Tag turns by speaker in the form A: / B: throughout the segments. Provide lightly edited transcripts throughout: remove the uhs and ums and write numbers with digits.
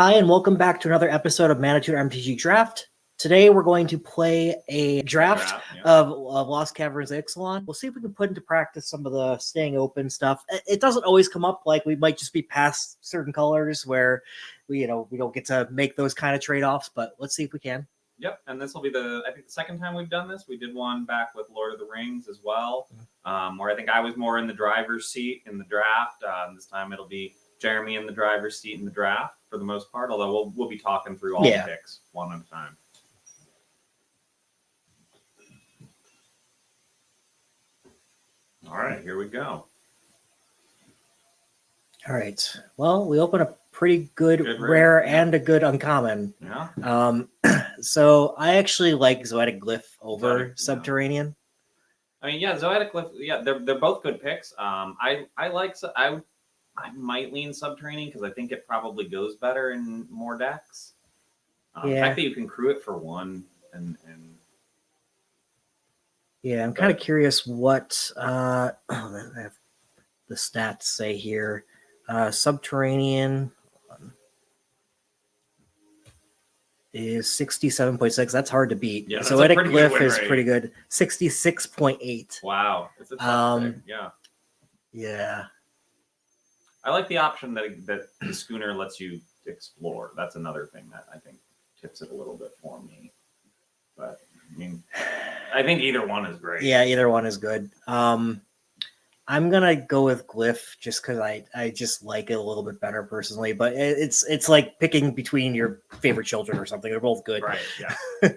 A: Hi, and welcome back to another episode of ManaTutor MTG Draft. Today, we're going to play a draft of Lost Caverns of Ixalan. We'll see if we can put into practice some of the staying open stuff. It doesn't always come up, like we might just be past certain colors where we don't get to make those kind of trade-offs, but let's see if we can.
B: Yep, and this will be the second time we've done this. We did one back with Lord of the Rings as well, where I think I was more in the driver's seat in the draft. This time it'll be Jeremy in the driver's seat in the draft for the most part, although we'll be talking through all the picks one at a time. All right, here we go.
A: All right. Well, we open a pretty good rare and a good uncommon.
B: Yeah.
A: So I actually like Zoetic Glyph over Subterranean.
B: I mean, yeah, Zoetic Glyph. Yeah, they're both good picks. I might lean Subterranean because I think it probably goes better in more decks. The fact that you can crew it for one and
A: yeah, I'm kind of curious what I have the stats say here. Subterranean is 67.6. That's hard to beat.
B: Yeah,
A: so Zoetic Glyph is pretty good. 66.8.
B: Wow, it's a tough pick.
A: Yeah.
B: I like the option that the schooner lets you explore. That's another thing that I think tips it a little bit for me. But I mean, I think either one is great.
A: Yeah, either one is good. I'm gonna go with Glyph just because I just like it a little bit better personally. But it's like picking between your favorite children or something. They're both good.
B: Right. Yeah.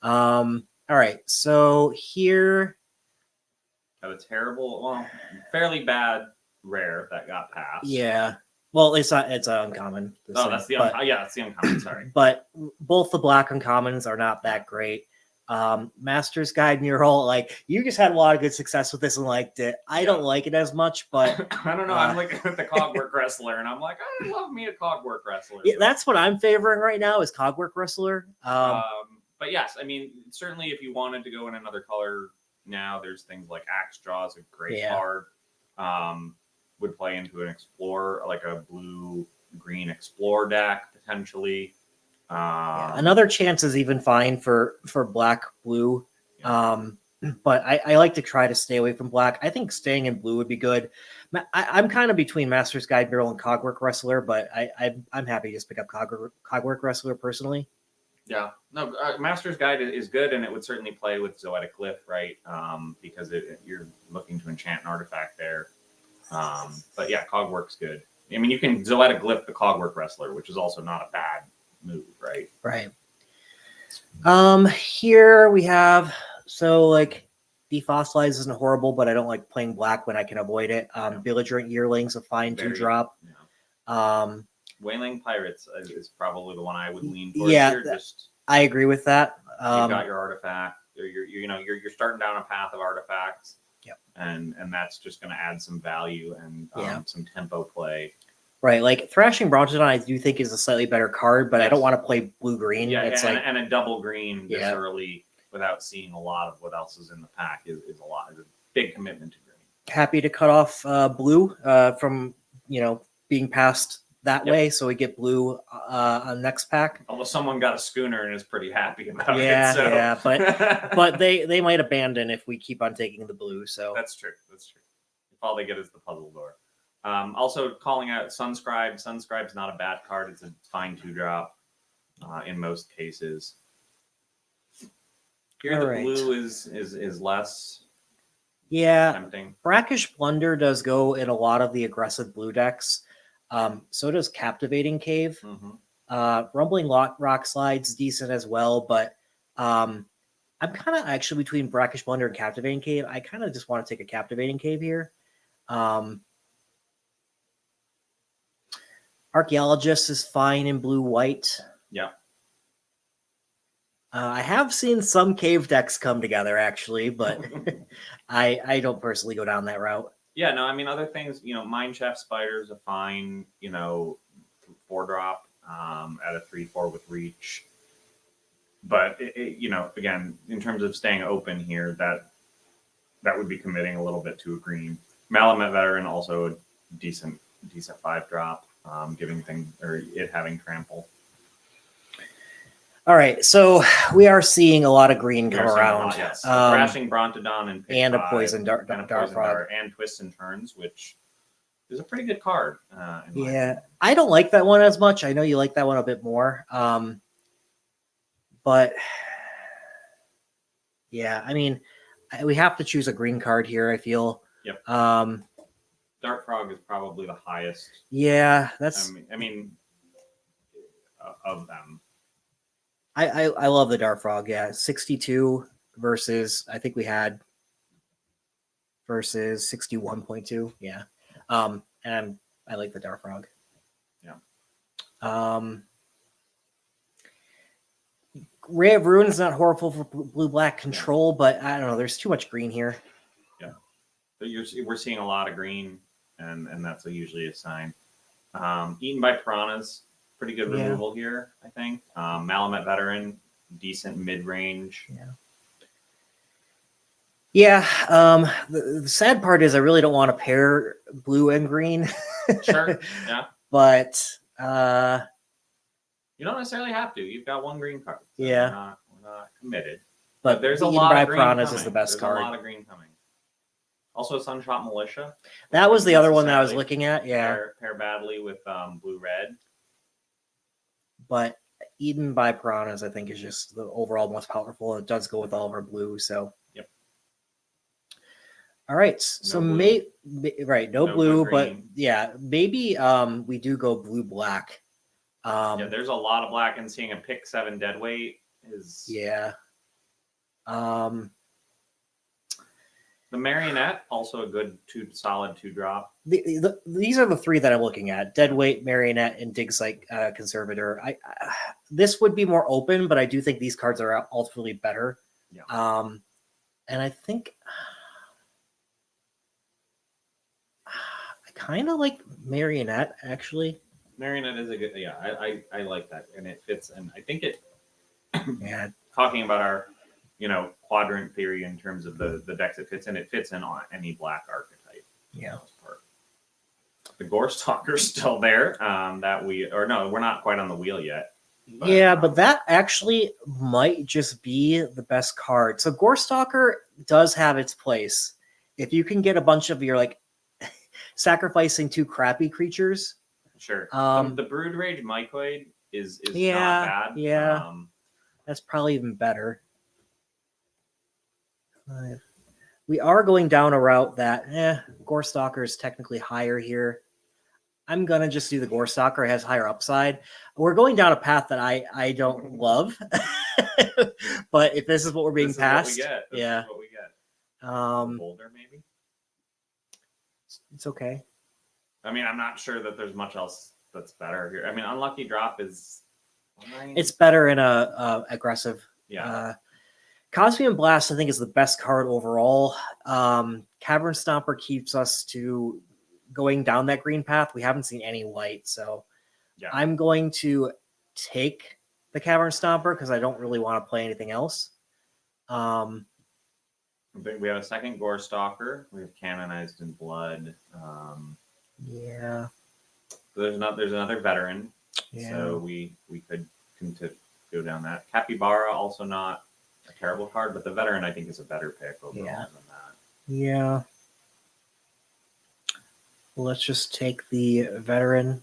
A: All right. So here.
B: Got a terrible, well, fairly bad rare that got passed.
A: Yeah. Well, it's not. It's uncommon.
B: That's the uncommon. Sorry.
A: But both the black uncommons are not that great. Master's Guide Mural, like you just had a lot of good success with this and liked it. I don't like it as much, but
B: I don't know. I'm looking at the Cogwork Wrestler, and I'm like, I love me a Cogwork Wrestler.
A: Yeah, that's what I'm favoring right now is Cogwork Wrestler.
B: But yes, I mean, certainly if you wanted to go in another color now, there's things like Axe Draw is a great card. Would play into an Explorer, like a blue-green Explorer deck potentially.
A: Another chance is even fine for black blue. But I like to try to stay away from black. I think staying in blue would be good. I'm kind of between Master's Guide Mural and Cogwork Wrestler, but I'm happy to just pick up Cogwork Wrestler personally.
B: Yeah, no, Master's Guide is good, and it would certainly play with Zoetic Glyph, right? Because you're looking to enchant an artifact there. But yeah, Cogwork's good. I mean, you can Zoetic Glyph the Cogwork Wrestler, which is also not a bad move, right?
A: Right. Here we have, so like Defossilized isn't horrible, but I don't like playing black when I can avoid it. Belligerent Yearling's a fine 2-drop.
B: Whaling Pirates is probably the one I would lean towards.
A: Yeah, I agree with that.
B: You've got your artifact, or you're starting down a path of artifacts.
A: Yep.
B: And that's just going to add some value and some tempo play.
A: Right, like Thrashing Brontodon, I do think is a slightly better card, but I don't want to play blue-green.
B: Yeah, and a double green this early without seeing a lot of what else is in the pack is a big commitment to green.
A: Happy to cut off blue from being passed that way, so we get blue on next pack.
B: Although someone got a schooner and is pretty happy about it. So.
A: Yeah, but they might abandon if we keep on taking the blue. So
B: that's true. If all they get is the puzzle door. Also calling out Sunscribe. Sunscribe's not a bad card. It's a fine 2-drop in most cases. Here the blue is less tempting.
A: Brackish Blunder does go in a lot of the aggressive blue decks. So does Captivating Cave. Rumbling Rock Slide's decent as well, but I'm kind of actually between Brackish Blunder and Captivating Cave. I kind of just want to take a Captivating Cave here. Archaeologist is fine in blue-white.
B: Yeah.
A: I have seen some cave decks come together, actually, but I don't personally go down that route.
B: Yeah, no, I mean, other things, Mineshaft Spider is a fine, 4-drop at a 3/4 with reach. But, again, in terms of staying open here, that would be committing a little bit to a green. Malamet Veteran, also a decent 5-drop. giving things or it having trample.
A: All right, so we are seeing a lot of green come around.
B: Yes, Thrashing Brontodon
A: and a poison dart frog
B: and Twists and Turns, which is a pretty good card.
A: Yeah, I don't like that one as much. I know you like that one a bit more. But yeah, I mean, we have to choose a green card here, I feel.
B: Yep. Dart Frog is probably the highest.
A: Yeah, that's.
B: I mean, of them.
A: I love the Dart Frog. Yeah, 62 versus I think we had versus 61.2. Yeah. And I like the Dart Frog.
B: Yeah.
A: Ray of Ruin is not horrible for blue-black control, but I don't know. There's too much green here.
B: Yeah. But we're seeing a lot of green, and that's usually a sign. Eaten by Piranhas, pretty good removal here, I think. Malamet Veteran, decent mid-range.
A: Yeah. Yeah. The sad part is I really don't want to pair blue and green.
B: Sure. Yeah.
A: But
B: you don't necessarily have to. You've got one green card. So
A: yeah.
B: We're not committed.
A: But
B: there's a lot of green
A: Piranhas
B: coming.
A: is the best card.
B: There's a lot of green coming. Also, Sunshot Militia.
A: That was the other one that I was looking at. Yeah.
B: Pair badly with blue-red.
A: But Eden by Piranhas, I think, is just the overall most powerful. It does go with all of our blue, so.
B: Yep.
A: All right. So no blue, but yeah, maybe we do go blue-black.
B: Yeah, there's a lot of black, and seeing a pick 7 deadweight is.
A: Yeah.
B: The Marionette, also a good solid 2-drop.
A: These are the three that I'm looking at: Deadweight, Marionette, and Dig's Conservator. This would be more open, but I do think these cards are ultimately better.
B: Yeah.
A: And I think I kind of like Marionette, actually.
B: Marionette is a good, I like that, and it fits, and I think it.
A: Yeah.
B: Talking about our, quadrant theory in terms of the decks it fits in on any black archetype.
A: Yeah.
B: The Gore Stalker's still there. We're not quite on the wheel yet.
A: But that actually might just be the best card. So Gore Stalker does have its place. If you can get a bunch of your sacrificing 2 crappy creatures.
B: Sure. The Brood Rage Mycoid is not bad.
A: Yeah. That's probably even better. We are going down a route that Gore Stalker is technically higher here. I'm going to just do the Gore Stalker. It has higher upside. We're going down a path that I don't love. But if this is what we're being passed.
B: This is what we get. Boulder, maybe?
A: It's okay.
B: I mean, I'm not sure that there's much else that's better here. I mean, Unlucky Drop is fine.
A: It's better in a aggressive.
B: Yeah.
A: Cosmium Blast, I think, is the best card overall. Cavern Stomper keeps us to going down that green path. We haven't seen any white, so I'm going to take the Cavern Stomper because I don't really want to play anything else.
B: We have a second Gore Stalker. We have Canonized in Blood.
A: Yeah.
B: There's another veteran.
A: Yeah.
B: So we could go down that. Capybara, also not a terrible card, but the veteran I think is a better pick overall than that.
A: Yeah. Let's just take the veteran.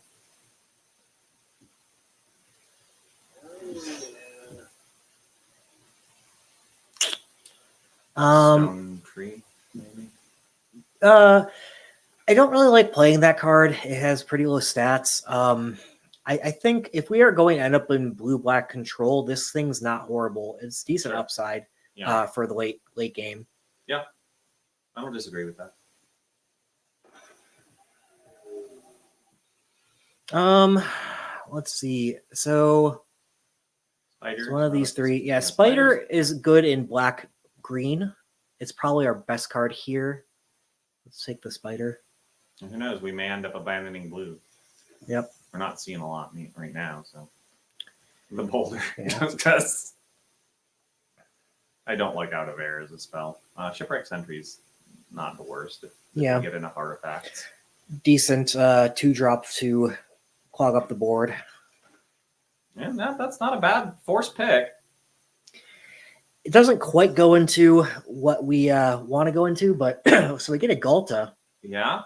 B: Stone Tree, maybe.
A: I don't really like playing that card. It has pretty low stats. I think if we are going to end up in blue-black control, this thing's not horrible. It's decent upside for the late game.
B: Yeah, I don't disagree with that.
A: Let's see. So
B: Spider,
A: one of these three. Yeah, Spider is good in black-green. It's probably our best card here. Let's take the Spider.
B: And who knows? We may end up abandoning blue.
A: Yep.
B: We're not seeing a lot right now, so the Boulder, because I don't like Out of Air as a spell. Shipwreck Sentry's not the worst if we get enough artifacts.
A: Decent 2-drop to clog up the board.
B: Yeah, that's not a bad forced pick.
A: It doesn't quite go into what we want to go into, but so we get a Galta.
B: Yeah.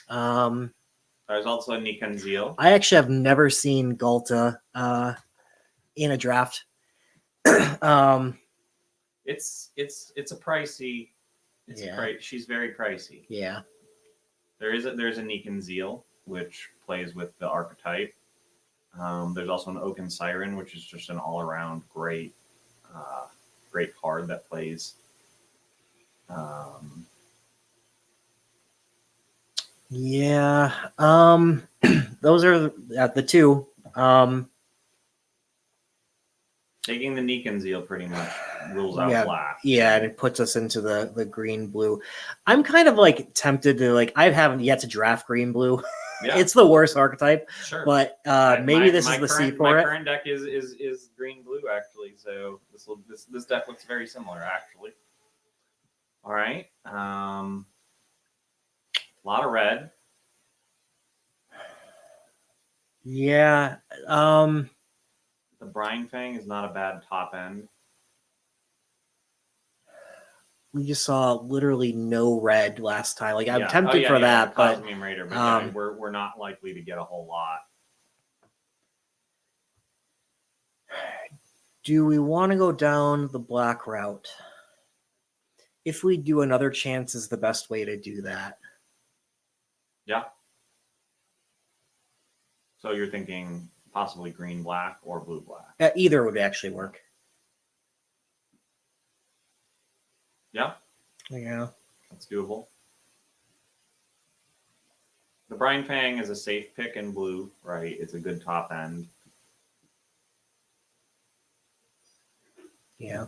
B: There's also a Nikon Zeal.
A: I actually have never seen Galta in a draft.
B: It's a pricey. She's very pricey.
A: Yeah.
B: There's a Nikon Zeal, which plays with the archetype. There's also an Oaken Siren, which is just an all-around great card that plays.
A: Yeah. Those are the two.
B: Taking the Nikon Zeal pretty much rules out black.
A: Yeah, and it puts us into the green blue. I'm kind of like tempted to I haven't yet to draft green blue. Yeah. It's the worst archetype. Sure. But maybe this is the C for it.
B: My current deck is green blue actually, so this deck looks very similar actually. All right. A lot of red.
A: Yeah.
B: The Brine Fang is not a bad top end.
A: We just saw literally no red last time. I'm tempted for that, but
B: Cosmium Raider, but we're not likely to get a whole lot.
A: Do we want to go down the black route? If we do, another chance is the best way to do that.
B: Yeah. So you're thinking possibly green black or blue black?
A: Either would actually work.
B: Yeah.
A: Yeah.
B: That's doable. The Brine Fang is a safe pick in blue, right? It's a good top end.
A: Yeah.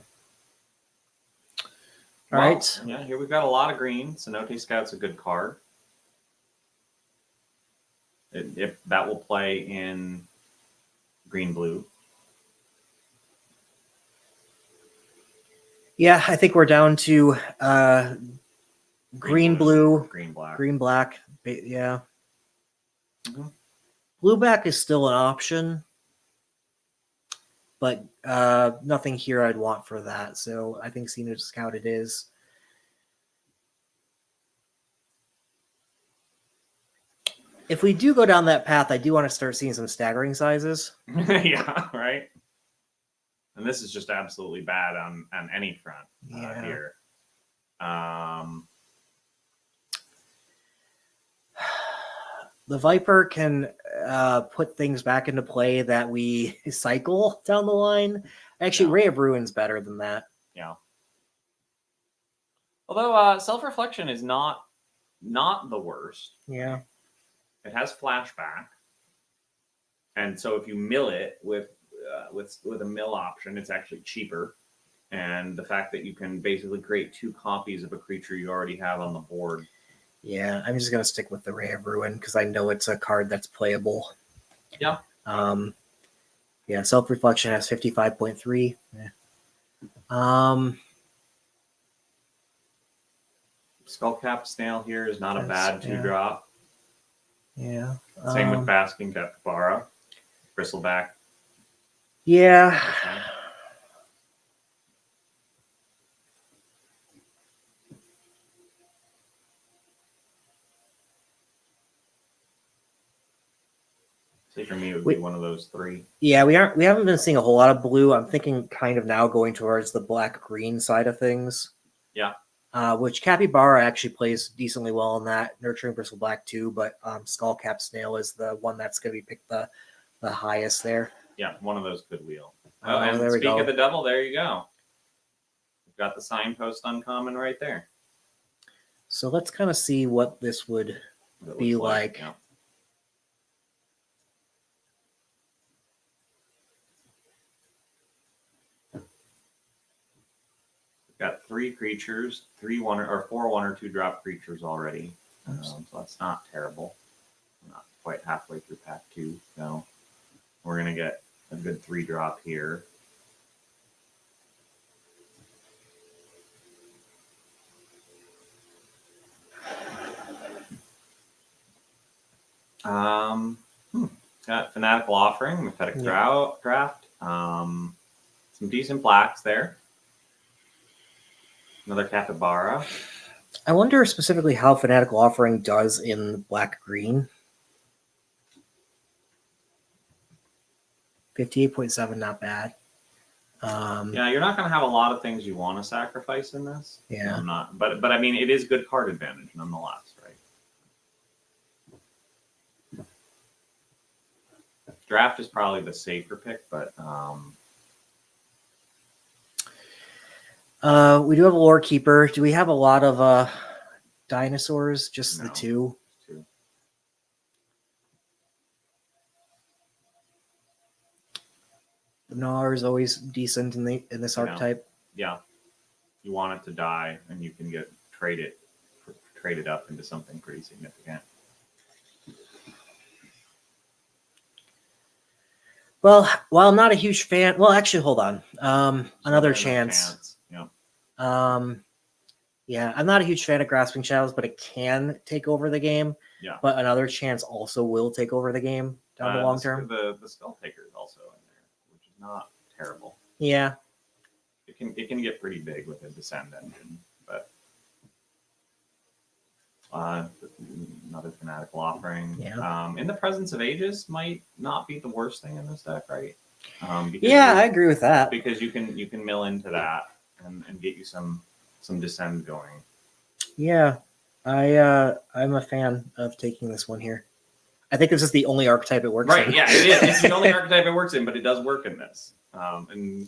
B: All right. Yeah, here we've got a lot of green. Cenote Scout's a good card. If that will play in green-blue.
A: Yeah, I think we're down to green-blue, green-black. Yeah.
B: Mm-hmm.
A: Blue-back is still an option, but nothing here I'd want for that. So I think Cenote Scout it is. If we do go down that path, I do want to start seeing some staggering sizes.
B: Yeah, right. And this is just absolutely bad on any front here.
A: The Viper can put things back into play that we cycle down the line. Actually, Ray of Ruin's better than that.
B: Yeah. Although Self-Reflection is not the worst.
A: Yeah.
B: It has flashback, and so if you mill it with a mill option, it's actually cheaper. And the fact that you can basically create 2 copies of a creature you already have on the board.
A: Yeah, I'm just gonna stick with the Ray of Ruin because I know it's a card that's playable.
B: Yeah.
A: Yeah. Self-Reflection has 55.3. Yeah.
B: Skullcap Snail here is not a bad 2-drop.
A: Yeah.
B: Same with Basking Capybara. Bristleback.
A: Yeah.
B: See, for me, it would be one of those 3.
A: Yeah, we haven't been seeing a whole lot of blue. I'm thinking kind of now going towards the black-green side of things.
B: Yeah.
A: Which Capybara actually plays decently well in that. Nurturing Bristleback too, but Skullcap Snail is the one that's going to be picked the highest there.
B: Yeah, one of those could wheel. And there speak of the devil, there you go. We've got the Signpost uncommon right there.
A: So let's kind of see what this would be like.
B: Yeah. Got 3 creatures, 4 1 or 2 drop creatures already. So that's not terrible. We're not quite halfway through pack 2, so we're gonna get a good 3 drop here. Got Fanatical Offering, Mephetic Draft. Some decent blacks there. Another Capybara.
A: I wonder specifically how Fanatical Offering does in black-green. 58.7, not bad.
B: Yeah, you're not going to have a lot of things you want to sacrifice in this.
A: Yeah.
B: I'm not, but I mean, it is good card advantage nonetheless, right? Draft is probably the safer pick, but
A: we do have a Lore Keeper. Do we have a lot of dinosaurs? Just
B: No.
A: the two?
B: Two.
A: The Gnar is always decent in this archetype.
B: Yeah, you want it to die, and you can trade it up into something pretty significant.
A: Well, while I'm not a huge fan, well, actually, hold on. Another chance.
B: Yeah.
A: Yeah, I'm not a huge fan of Grasping Shadows, but it can take over the game.
B: Yeah.
A: But another chance also will take over the game down the long term.
B: The Skull Taker is also in there, which is not terrible.
A: Yeah.
B: It can get pretty big with a Descend engine, but another Fanatical Offering.
A: Yeah.
B: In the Presence of Ages might not be the worst thing in this deck, right?
A: Yeah, I agree with that.
B: Because you can mill into that and get you some Descend going.
A: Yeah, I'm a fan of taking this one here. I think this is the only archetype it works in.
B: Right, yeah, it is. It's the only archetype it works in, but it does work in this. And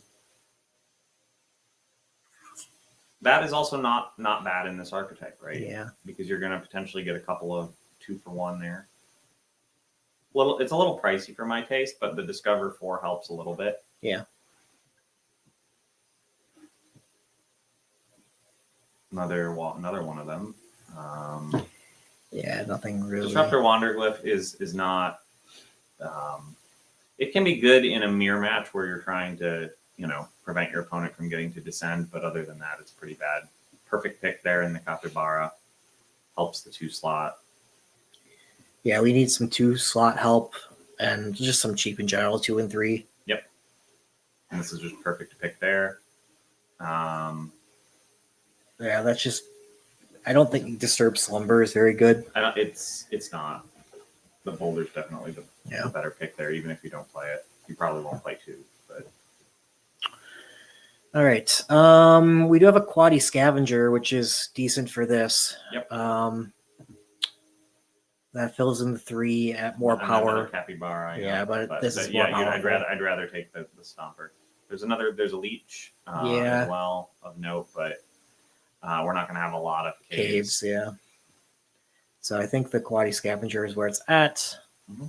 B: that is also not bad in this archetype, right?
A: Yeah.
B: Because you're going to potentially get a couple of 2-for-1 there. It's a little pricey for my taste, but the Discover 4 helps a little bit.
A: Yeah.
B: Another one of them.
A: Yeah, nothing really.
B: Disruptor Wanderglyph is not. It can be good in a mirror match where you're trying to prevent your opponent from getting to Descend, but other than that, it's pretty bad. Perfect pick there in the Capybara. Helps the 2-slot.
A: Yeah, we need some 2-slot help and just some cheap in general, 2 and 3.
B: Yep. And this is just perfect to pick there.
A: Yeah, that's just. I don't think Disturb Slumber is very good.
B: It's not. The Boulder's definitely the better pick there, even if you don't play it. You probably won't play 2, but.
A: All right. We do have a Quaddy Scavenger, which is decent for this.
B: Yep.
A: That fills in the 3 at more power.
B: Capybara.
A: Yeah, but this is more powerful.
B: I'd rather take the Stomper. There's a Leech as well of note, but we're not going to have a lot of caves.
A: Yeah. So I think the Quaddy Scavenger is where it's at.
B: Mm-hmm.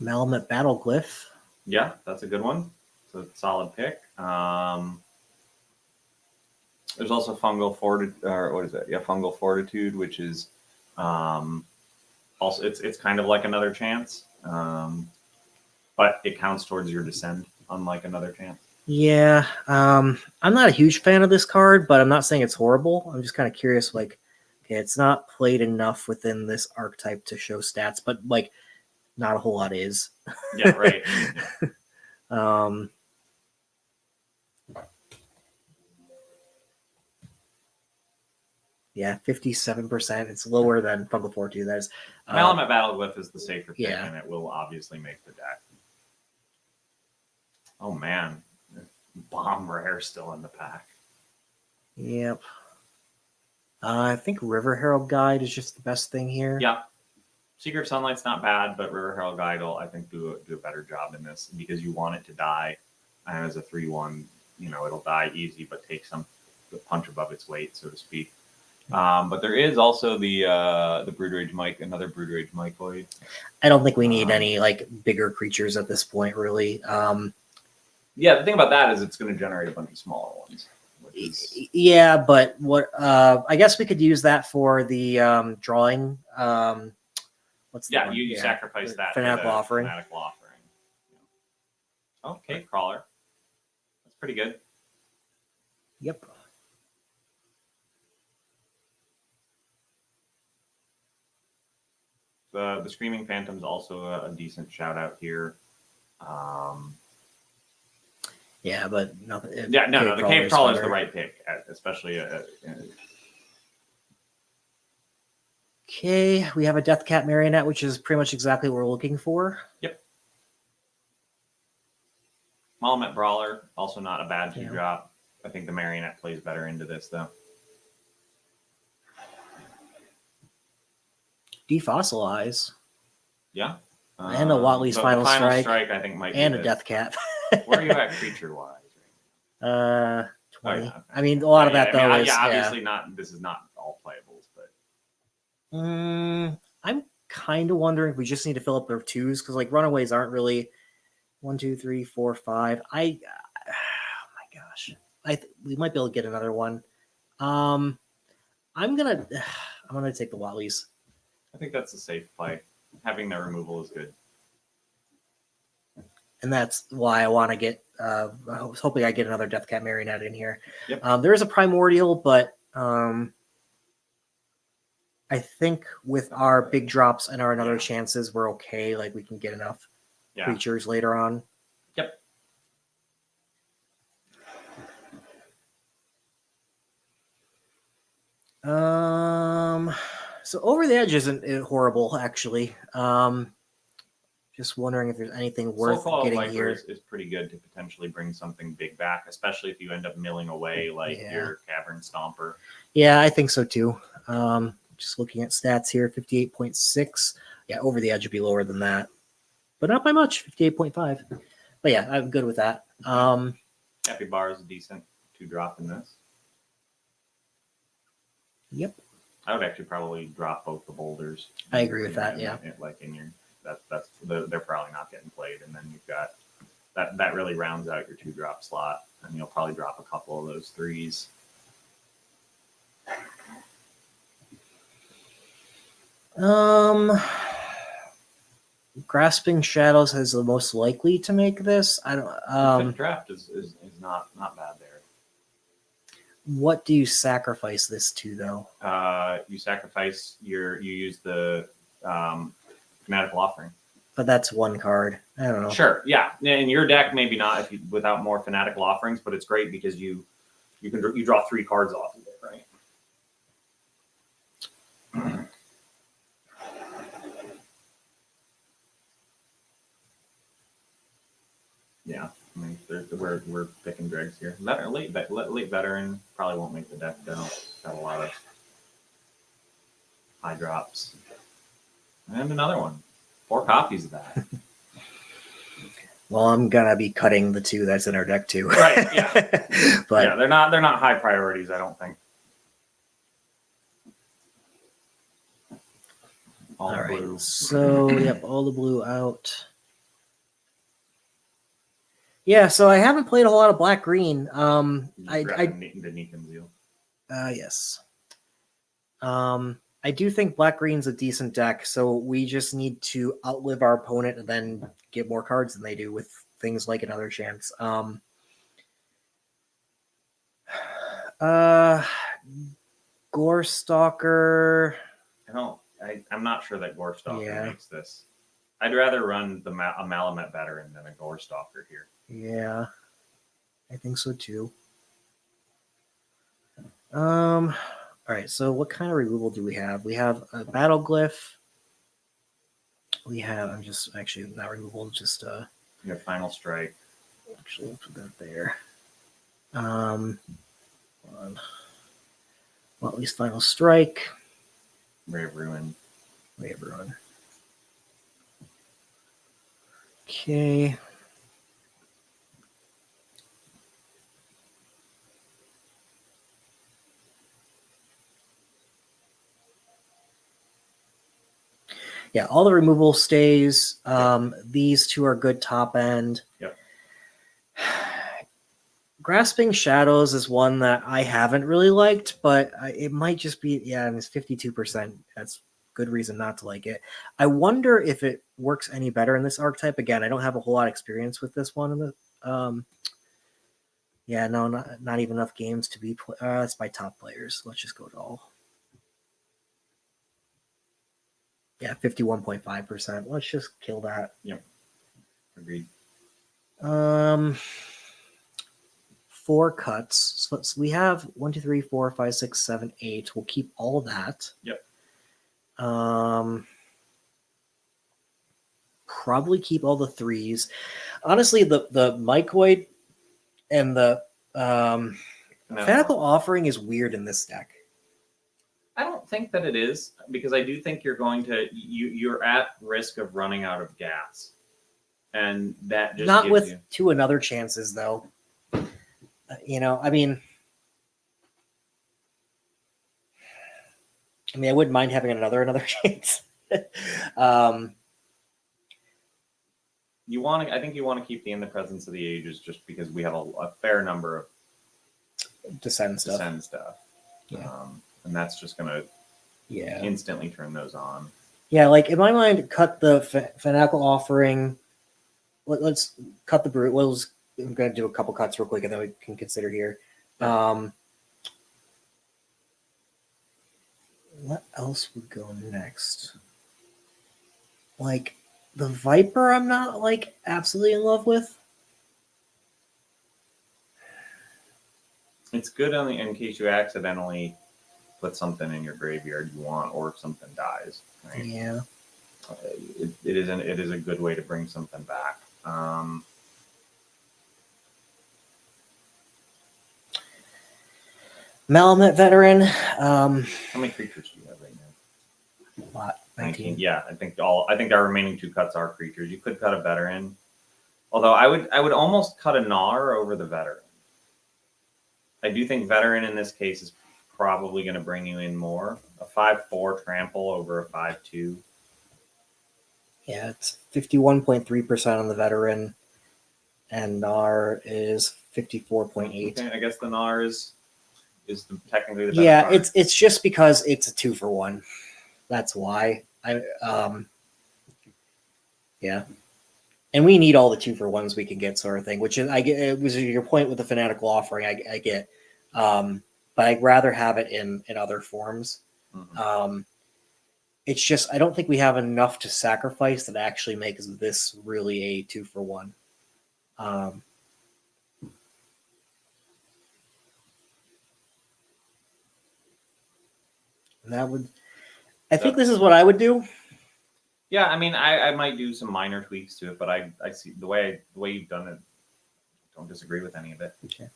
A: Malamet Battleglyph.
B: Yeah, that's a good one. It's a solid pick. There's also Fungal Fortitude, or what is it? Yeah, Fungal Fortitude, which is also it's kind of like another chance, but it counts towards your Descend, unlike another chance.
A: Yeah, I'm not a huge fan of this card, but I'm not saying it's horrible. I'm just kind of curious, okay, it's not played enough within this archetype to show stats, but not a whole lot is.
B: Yeah, right.
A: Yeah, 57%. It's lower than Fungal Fortitude. That is.
B: Malamet Battleglyph is the safer pick,
A: yeah.
B: And it will obviously make the deck. Oh man, Bomb Rare still in the pack.
A: Yep. I think River Herald Guide is just the best thing here.
B: Yeah. Secret of Sunlight's not bad, but River Herald Guide will, I think, do a better job in this because you want it to die. And as a 3/1, it'll die easy, but take the punch above its weight, so to speak. But there is also the Broodrage Mike, another Broodrage Mycoid.
A: I don't think we need any bigger creatures at this point, really.
B: Yeah, the thing about that is it's going to generate a bunch of smaller ones.
A: Yeah, but what I guess we could use that for the drawing. What's the one?
B: You sacrifice that
A: Fanatical Offering.
B: Fanatical Offering. Yeah. Oh, Cave Crawler. That's pretty good. the Screaming Phantom's also a decent shout out here.
A: Yeah, but nothing.
B: The Cave Crawler is the right pick, especially.
A: Okay, we have a Death Cat Marionette, which is pretty much exactly what we're looking for.
B: Yep. Malamet Brawler, also not a bad 2-drop. I think the Marionette plays better into this, though.
A: Defossilize.
B: Yeah.
A: And a Watley's Final Strike.
B: I think, might
A: and
B: be
A: a Death Cat.
B: Where are you at creature-wise?
A: 20.
B: Oh, yeah, okay.
A: I mean, a lot of that, though, is...
B: obviously not... This is not all playables, but...
A: I'm kind of wondering if we just need to fill up their 2s, because, like, Runaways aren't really 1, 2, 3, 4, 5. Oh, my gosh. We might be able to get another one. I'm gonna take the Watleys.
B: I think that's a safe play. Having their removal is good.
A: And that's why I want to get... I was hoping I get another Death Cat Marionette in here.
B: Yep.
A: There is a Primordial, but I think with our big drops and our another chances, we're okay. Like, we can get enough creatures later on.
B: Yep.
A: So Over the Edge isn't horrible, actually. Just wondering if there's anything worth getting
B: Viper
A: here.
B: is pretty good to potentially bring something big back, especially if you end up milling away your Cavern Stomper.
A: Yeah, I think so too. Just looking at stats here, 58.6. Yeah, Over the Edge would be lower than that, but not by much, 58.5. But yeah, I'm good with that.
B: Happy Bar is a decent 2-drop in this.
A: Yep.
B: I would actually probably drop both the boulders.
A: I agree with that. Yeah.
B: They're probably not getting played, and then you've got that really rounds out your 2-drop slot, and you'll probably drop a couple of those 3s.
A: Grasping Shadows is the most likely to make this. I don't.
B: Draft is not bad there.
A: What do you sacrifice this to, though?
B: You sacrifice you use the Fanatical Offering.
A: But that's one card. I don't know.
B: Sure, yeah. In your deck, maybe not if you without more Fanatical Offerings, but it's great because you draw 3 cards off of it, right? Yeah, I mean, we're picking dregs here. Late veteran probably won't make the deck though. Got a lot of high drops, and another one. 4 copies of that.
A: Well, I'm gonna be cutting the 2 that's in our deck too.
B: Right. Yeah.
A: But
B: yeah, they're not high priorities. I don't think.
A: All right. Blue. So yep, all the blue out. Yeah, so I haven't played a whole lot of black green.
B: The Neekins deal.
A: Yes. I do think black green's a decent deck, so we just need to outlive our opponent and then get more cards than they do with things like Another Chance. Gore Stalker.
B: I'm not sure that Gore Stalker makes this. I'd rather run a Malamet Veteran than a Gore Stalker here.
A: Yeah, I think so too. All right, so what kind of removal do we have? We have a Battle Glyph. We have, I'm just actually not removal, just
B: you have Final Strike.
A: Actually, let's put that there. Hold on. Well, at least Final Strike.
B: Ray of Ruin.
A: Okay. Yeah, all the removal stays. These 2 are good top end.
B: Yep.
A: Grasping Shadows is one that I haven't really liked, but it might just be, and it's 52%. That's good reason not to like it. I wonder if it works any better in this archetype. Again, I don't have a whole lot of experience with this one. Not even enough games to be it's by top players. Let's just go to all. Yeah, 51.5%. Let's just kill that.
B: Yep. Agreed.
A: 4 cuts. So we have 1, 2, 3, 4, 5, 6, 7, 8. We'll keep all that.
B: Yep.
A: Probably keep all the 3s. Honestly, the mycoid and the fanatical offering is weird in this deck.
B: I don't think that it is, because I do think you're at risk of running out of gas, and that just
A: not
B: gives
A: with
B: you
A: 2 another chances though. I mean, I wouldn't mind having another chance.
B: I think you want to keep the In the Presence of the Ages, just because we have a fair number of
A: Descend stuff.
B: Yeah. And that's just going to instantly turn those on.
A: Yeah, like in my mind, cut the fanatical offering. Let's cut the brute. I'm going to do a couple cuts real quick, and then we can consider here. What else would go next? Like the Viper, I'm not like absolutely in love with.
B: It's good in case you accidentally put something in your graveyard you want, or if something dies. Right?
A: Yeah.
B: It is a good way to bring something back.
A: Malamet Veteran.
B: How many creatures do you have right now?
A: A lot. 19.
B: Yeah, I think our remaining 2 cuts are creatures. You could cut a Veteran, although I would almost cut a Gnar over the Veteran. I do think Veteran in this case is probably going to bring you in more. A 5/4 trample over a 5/2.
A: Yeah, it's 51.3% on the Veteran, and Gnar is 54.8.
B: Okay, I guess the Gnar is technically the better card.
A: It's just because it's a 2-for-1. That's why. And we need all the 2-for-1s we can get, sort of thing. Which is, I get. It was your point with the fanatical offering. I get, but I'd rather have it in other forms.
B: Mm-hmm.
A: It's just I don't think we have enough to sacrifice that actually makes this really a 2-for-1. And that would. I think this is what I would do.
B: Yeah, I might do some minor tweaks to it, but I see the way you've done it. Don't disagree with any of it.
A: Okay.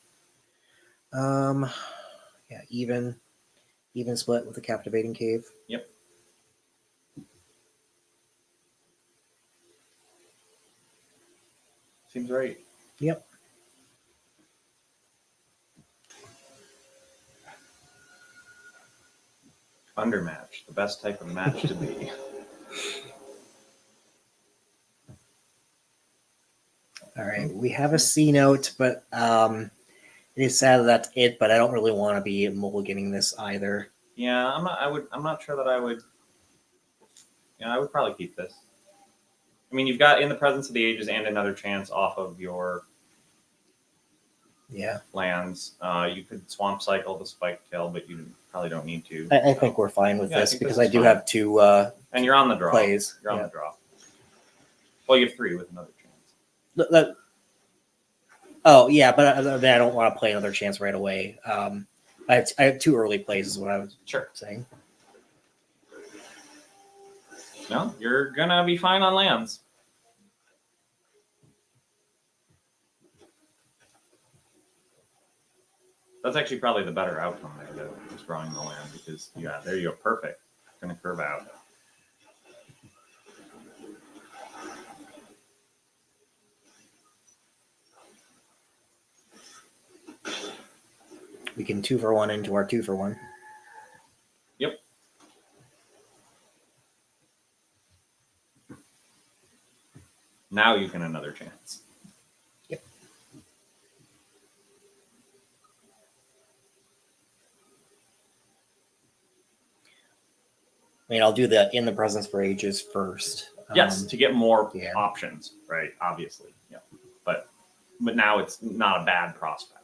A: Even split with the Captivating Cave.
B: Yep. Seems right.
A: Yep.
B: Undermatch, the best type of match to be.
A: All right, we have a C note, but it is sad that that's it. But I don't really want to be mulliganing this either.
B: Yeah, I'm not sure that I would. Yeah, I would probably keep this. You've got In the Presence of the Ages and Another Chance off of your lands. You could Swamp Cycle the Spike Tail, but you probably don't need to.
A: I think we're fine with this because I do have 2
B: and you're on the draw.
A: Plays.
B: You're on the draw. Well, you have 3 with Another Chance.
A: But I don't want to play Another Chance right away. I have 2 early plays, is what I was saying.
B: No, you're gonna be fine on lands. That's actually probably the better outcome there, just drawing the land, because there you go, perfect. Gonna curve out.
A: We can 2-for-1 into our 2-for-1.
B: Yep. Now you can Another Chance.
A: Yep. I'll do the In the Presence for Ages first.
B: Yes, to get more options, right? Obviously, yeah. But now it's not a bad prospect.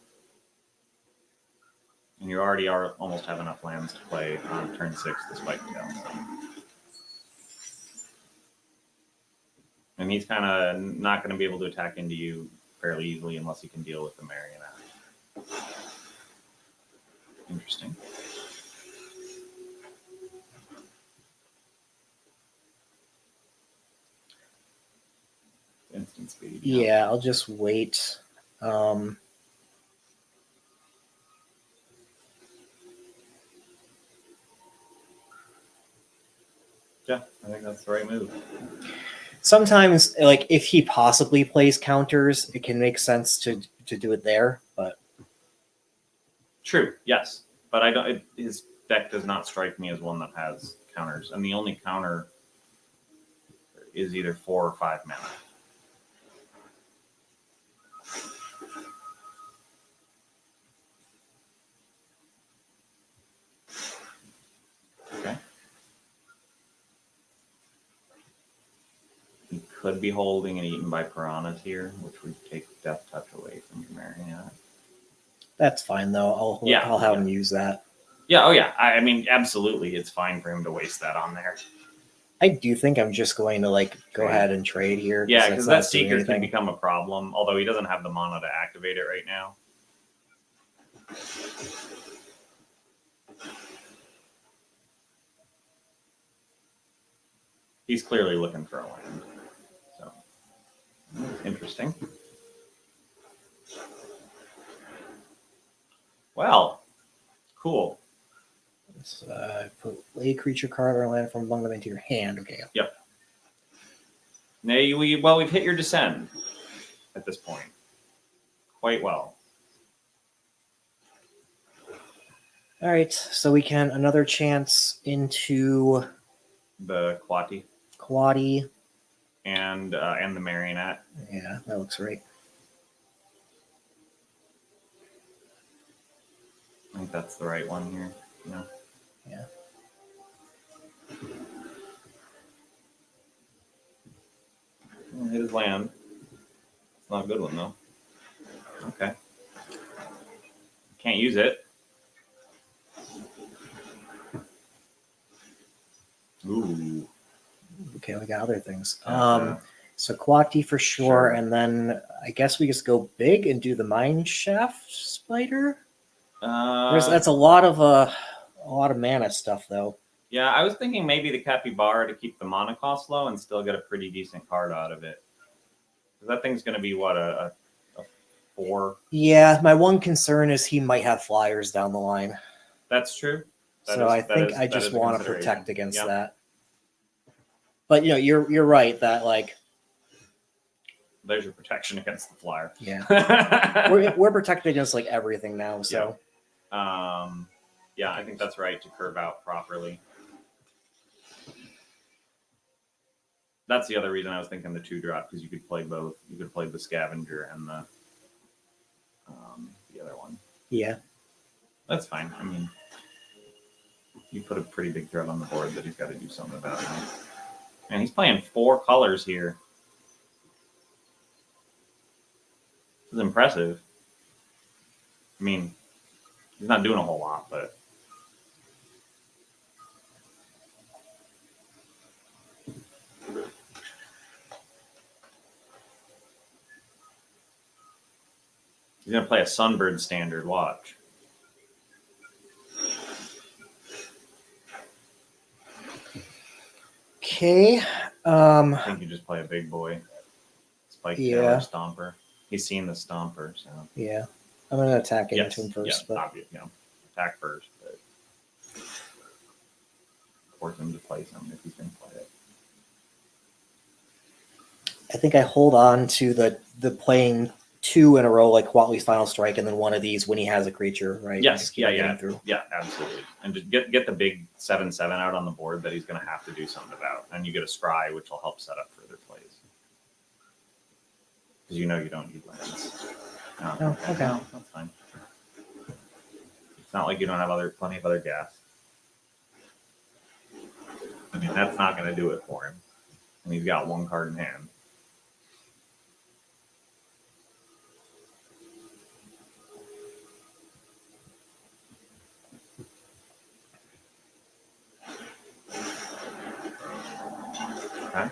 B: And you already almost have enough lands to play on turn 6 the Spike Tail. And he's kind of not going to be able to attack into you fairly easily unless he can deal with the marionette. Interesting. Instant speed.
A: Yeah, I'll just wait.
B: Yeah, I think that's the right move.
A: Sometimes, like, if he possibly plays counters, it can make sense to do it there, but...
B: True, yes. But I don't. His deck does not strike me as one that has counters. And the only counter is either 4 or 5 mana. Okay. He could be holding and eaten by piranhas here, which would take Death Touch away from your marionette.
A: That's fine, though. I'll have him use that.
B: Yeah, oh yeah. I mean, absolutely, it's fine for him to waste that on there.
A: I do think I'm just going to, like, go ahead and trade here.
B: Yeah, because that Seeker can become a problem, although he doesn't have the mana to activate it right now. He's clearly looking for a land. So, interesting. Well, cool.
A: Put a creature card or land from among them into your hand. Okay.
B: Yep. Now we've hit your descend at this point. Quite well.
A: All right, so we can another chance into
B: the
A: Quati
B: and the marionette.
A: Yeah, that looks right.
B: I think that's the right one here. No.
A: Yeah.
B: Hit his land. It's not a good one though. Okay. Can't use it. Ooh.
A: Okay, we got other things. So Quati for sure, and then I guess we just go big and do the Mine Shaft Spider. That's a lot of mana stuff though.
B: Yeah, I was thinking maybe the Capybara to keep the mana cost low and still get a pretty decent card out of it. That thing's going to be what, a 4?
A: Yeah, my one concern is he might have flyers down the line.
B: That's true.
A: I think I just want to protect against that. But you're right that like
B: there's your protection against the flyer.
A: Yeah, we're protected against like everything now. So
B: yeah, I think that's right to curve out properly. That's the other reason I was thinking the 2-drop, because you could play both. You could play the Scavenger and the other one.
A: Yeah,
B: that's fine. I mean, you put a pretty big threat on the board that he's got to do something about now. And he's playing 4 colors here. This is impressive. I mean, he's not doing a whole lot, but he's going to play a Sunbird standard. Watch.
A: Okay.
B: I think you just play a big boy. Spike Tailor Stomper. He's seen the Stomper, so.
A: Yeah. I'm going to attack into him first.
B: Yeah, obvious, attack first, but force him to play something if he's going to play it.
A: I think I hold on to the playing 2 in a row, like Quatli's Final Strike, and then one of these when he has a creature, right?
B: Yes, yeah, absolutely. And just get the big 7/7 out on the board that he's going to have to do something about, and you get a Scry, which will help set up further plays. Because you don't need lands.
A: Oh, okay.
B: No, that's fine. It's not like you don't have plenty of other gas. I mean, that's not going to do it for him. And he's got 1 card in hand. Okay.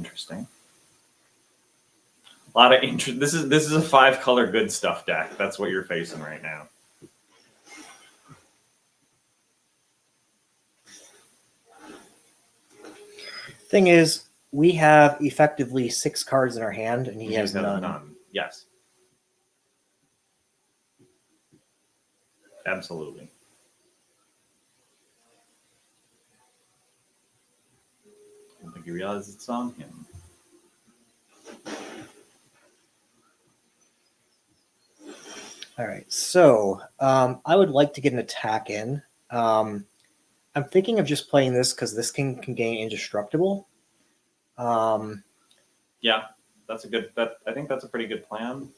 B: interesting. A lot of interest. This is a 5-color good stuff deck. That's what you're facing right now.
A: Thing is, we have effectively 6 cards in our hand, and he has none.
B: Yes. Absolutely. I don't think he realizes it's on him.
A: All right, so I would like to get an attack in. I'm thinking of just playing this because this can gain indestructible.
B: Yeah, that's a good. I think that's a pretty good plan.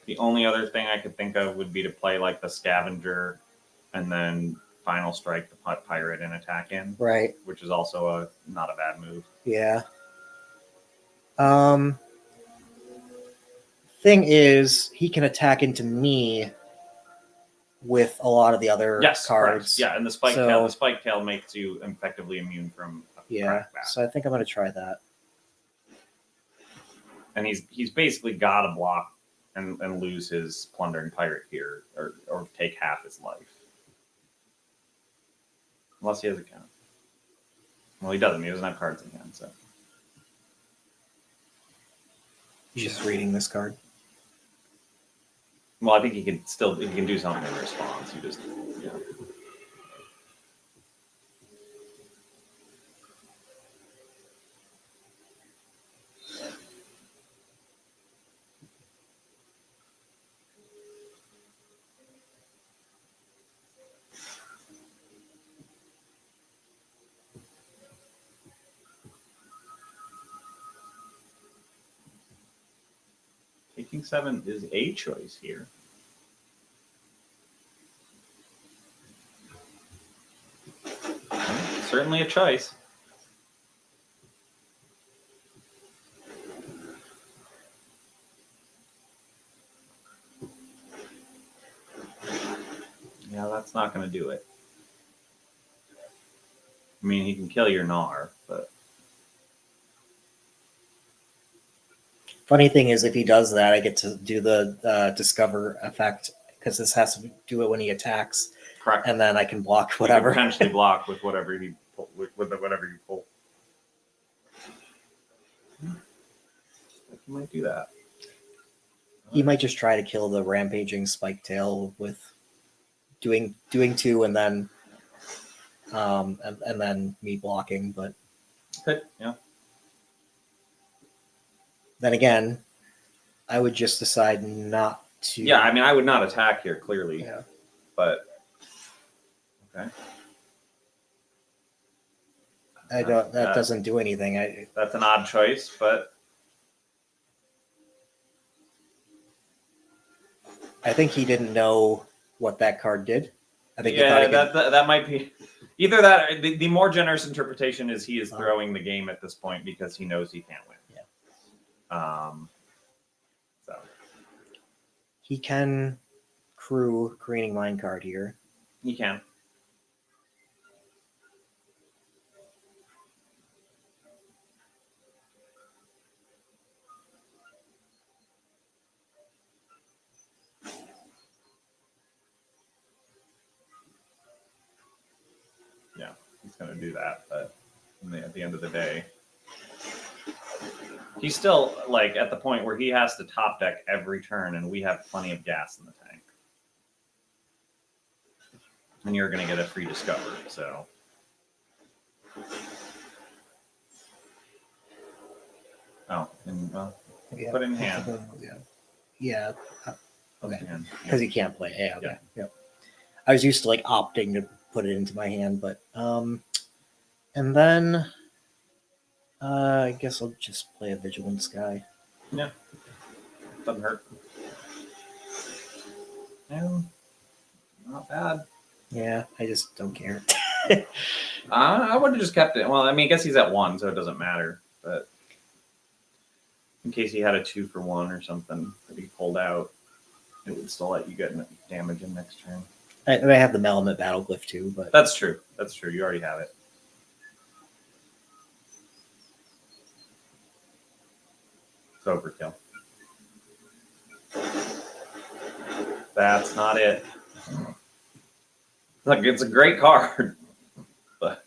B: The only other thing I could think of would be to play like the scavenger, and then final strike the pirate and attack in.
A: Right.
B: Which is also not a bad move.
A: Yeah. Thing is, he can attack into me with a lot of the other cards.
B: Correct. Yeah, and the spike tail makes you effectively immune from crackback.
A: So I think I'm going to try that.
B: And he's basically got to block and lose his plundering pirate here, or take half his life. Unless he has a count. Well, he doesn't. He doesn't have cards in hand, so.
A: He's just reading this card.
B: Well, I think he can do something in response. You just, yeah. Taking 7 is a choice here. Certainly a choice. Yeah, that's not going to do it. I mean, he can kill your Gnar, but...
A: Funny thing is, if he does that, I get to do the discover effect, because this has to do it when he attacks.
B: Correct.
A: And then I can block whatever.
B: You can potentially block with whatever you pull. Whatever you pull. You might do that.
A: He might just try to kill the rampaging spike tail with doing 2 and then and then me blocking, but
B: okay, yeah.
A: Then again, I would just decide not to.
B: Yeah, I mean, I would not attack here, clearly.
A: Yeah.
B: But okay.
A: I don't. That doesn't do anything.
B: That's an odd choice, but
A: I think he didn't know what that card did. I think
B: that might be either that. The more generous interpretation is he is throwing the game at this point because he knows he can't win. Yeah. So
A: he can crew Careening Minecart here.
B: He can. Yeah, he's going to do that, but at the end of the day, he's still like at the point where he has to top deck every turn, and we have plenty of gas in the tank. And you're going to get a free discover, so. Oh, and put it in hand.
A: Yeah. Okay. Because
B: Yeah.
A: he can't play. Yeah. Okay. Yep. I was used to like opting to put it into my hand, but and then I guess I'll just play a Vigilance guy.
B: Yeah. Doesn't hurt. Yeah. Not bad.
A: Yeah, I just don't care.
B: I would have just kept it. Well, I mean, I guess he's at 1, so it doesn't matter. But in case he had a 2 for 1 or something that he pulled out, it would still let you get damage in next turn.
A: I have the Melamet Battle Glyph too, but
B: that's true. That's true. You already have it. It's overkill. That's not it. Look, it's a great card, but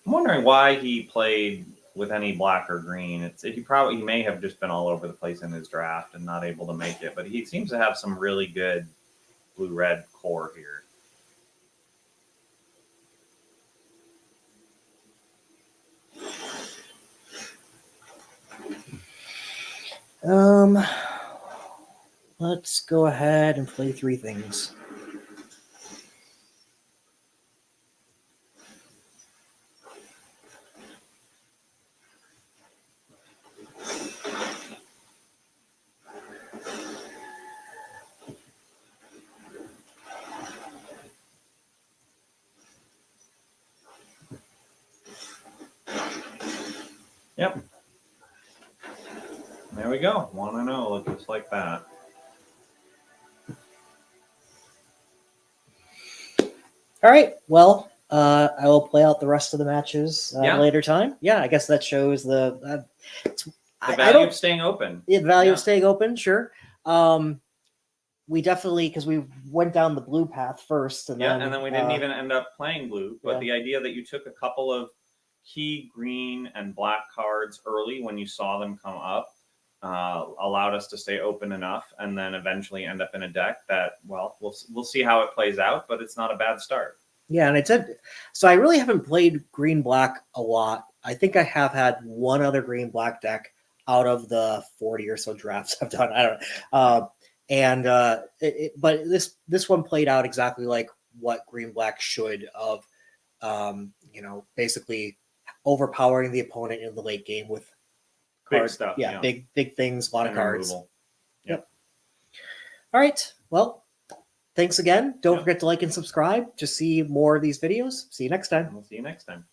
B: I'm wondering why he played with any black or green. He may have just been all over the place in his draft and not able to make it, but he seems to have some really good blue-red core here.
A: Let's go ahead and play 3 things.
B: Yep. There we go. 1-0. Look just like that.
A: All right. Well, I will play out the rest of the matches later time. Yeah, I guess that shows the
B: value of staying open.
A: The value of staying open, sure. We definitely, because we went down the blue path first. And
B: then we didn't even end up playing blue. But the idea that you took a couple of key green and black cards early when you saw them come up allowed us to stay open enough and then eventually end up in a deck that, well, we'll see how it plays out, but it's not a bad start.
A: Yeah, and so I really haven't played green-black a lot. I think I have had one other green-black deck out of the 40 or so drafts I've done. I don't know. But this one played out exactly like what green-black should of, basically overpowering the opponent in the late game with
B: big stuff.
A: Yeah, big things, a lot of cards.
B: Removal.
A: Yep. All right. Well, thanks again. Don't forget to like and subscribe to see more of these videos. See you next time.
B: We'll see you next time.